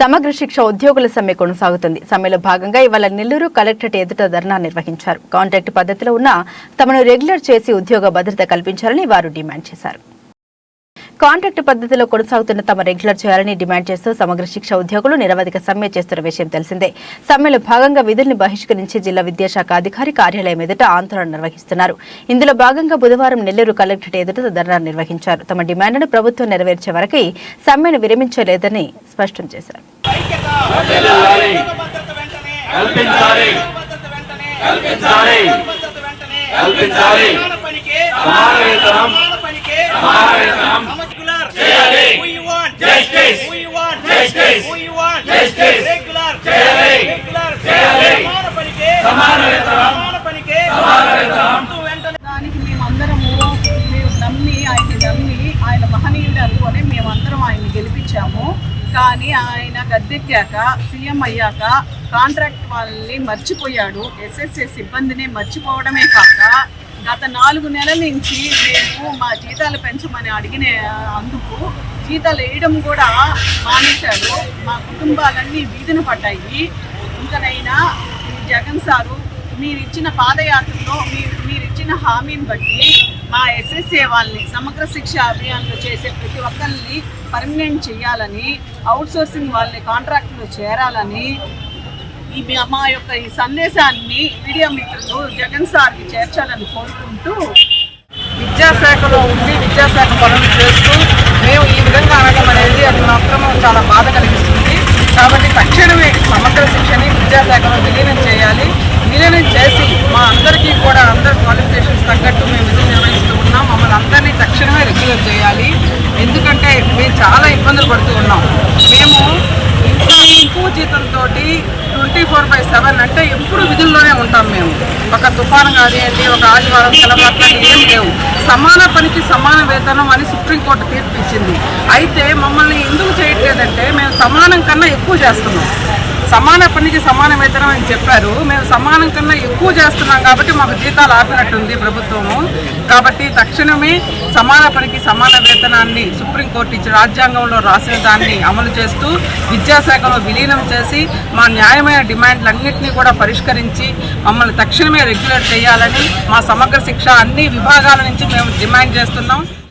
సమగ్ర శిక్ష ఉద్యోగుల సమ్మె కొనసాగుతుంది. సమ్మెలో భాగంగా ఇవాళ నెల్లూరు కలెక్టరేట్ ఎదుట ధర్నా నిర్వహించారు. కాంట్రాక్ట్ పద్ధతిలో ఉన్న తమను రెగ్యులర్ చేసి ఉద్యోగ భద్రత కల్పించాలని వారు డిమాండ్ చేశారు. కాంట్రాక్ట్ పద్ధతిలో కొనసాగుతున్న తమ రెగ్యులర్ చేయాలని డిమాండ్ చేస్తూ సమగ్ర శిక్ష ఉద్యోగులు నిరవధిక సమ్మె చేస్తున్న విషయం తెలిసిందే. సమ్మెలో భాగంగా విధుల్ని బహిష్కరించి జిల్లా విద్యాశాఖ అధికారి కార్యాలయం ఎదుట ఆందోళన నిర్వహిస్తున్నారు. ఇందులో భాగంగా బుధవారం నెల్లూరు కలెక్టరేట్ ఎదుట ధర్నా నిర్వహించారు. తమ డిమాండ్ను ప్రభుత్వం నెరవేర్చే వరకు సమ్మెను విరమించలేదని స్పష్టం చేశారు. ఆయన మహనీయుడు అనుకొని మేమందరం ఆయన్ని గెలిపించాము. కానీ ఆయన గద్దెక్కాక సీఎం అయ్యాక కాంట్రాక్ట్ వాళ్ళని మర్చిపోయాడు. ఎస్ఎస్ఏ సిబ్బందిని మర్చిపోవడమే కాక గత 4 నెలల నుంచి మేము మా జీతాలు పెంచమని అడిగిన అందుకు జీతాలు వేయడం కూడా మానేశాడు. మా కుటుంబాలన్నీ వీధిన పడ్డాయి. ఇంకనైనా జగన్ సారు మీరిచ్చిన పాదయాత్రలో మీరిచ్చిన హామీని బట్టి మా ఎస్ఎస్ఏ వాళ్ళని సమగ్ర శిక్ష అభియాన్లో చేసే ప్రతి ఒక్కరిని పర్మనెంట్ చేయాలని, అవుట్సోర్సింగ్ వాళ్ళని కాంట్రాక్ట్లో చేరాలని మా యొక్క ఈ సందేశాన్ని మీడియా మిత్రులు జగన్ సార్కి చేర్చాలని కోరుకుంటూ, విద్యాశాఖలో ఉండి విద్యాశాఖ పనులు చేస్తూ మేము ఈ విధంగా అనడం అనేది అది మాత్రం చాలా బాధ కలిగిస్తుంది. కాబట్టి తక్షణమే సమగ్ర శిక్షని విద్యాశాఖలో విలీనం చేయాలి. విలీనం చేసి మా అందరికీ కూడా అందరి క్వాలిఫికేషన్స్ తగ్గట్టు మేము విధులు నిర్వహిస్తూ ఉన్నాం. మమ్మల్ని అందరినీ తక్షణమే రెగ్యులర్ చేయాలి. ఎందుకంటే మేము చాలా ఇబ్బందులు పడుతూ ఉన్నాం. మేము ఇంకా ఎక్కువ జీతంతో 24/7 అంటే ఎప్పుడు విధుల్లోనే ఉంటాం. మేము ఒక తుఫాను కానివ్వండి, ఒక ఆదివారం సెలవు అట్లాంటి ఏం లేవు. సమాన పనికి సమాన వేతనం అని సుప్రీంకోర్టు తీర్పు ఇచ్చింది. అయితే మమ్మల్ని ఎందుకు చేయట్లేదంటే మేము సమానం కన్నా ఎక్కువ చేస్తున్నాం. సమాన పనికి సమాన వేతనం అని చెప్పారు. మేము సమానం కన్నా ఎక్కువ చేస్తున్నాం కాబట్టి మాకు జీతాలు ఆపినట్టుంది ప్రభుత్వము. కాబట్టి తక్షణమే సమాన పనికి సమాన వేతనాన్ని సుప్రీంకోర్టు ఇచ్చిన రాజ్యాంగంలో రాసిన దాన్ని అమలు చేస్తూ విద్యాశాఖలో విలీనం చేసి మా న్యాయమైన డిమాండ్లన్నింటినీ కూడా పరిష్కరించి మమ్మల్ని తక్షణమే రెగ్యులర్ చేయాలని మా సమగ్ర శిక్ష అన్ని విభాగాల నుంచి మేము డిమాండ్ చేస్తున్నాం.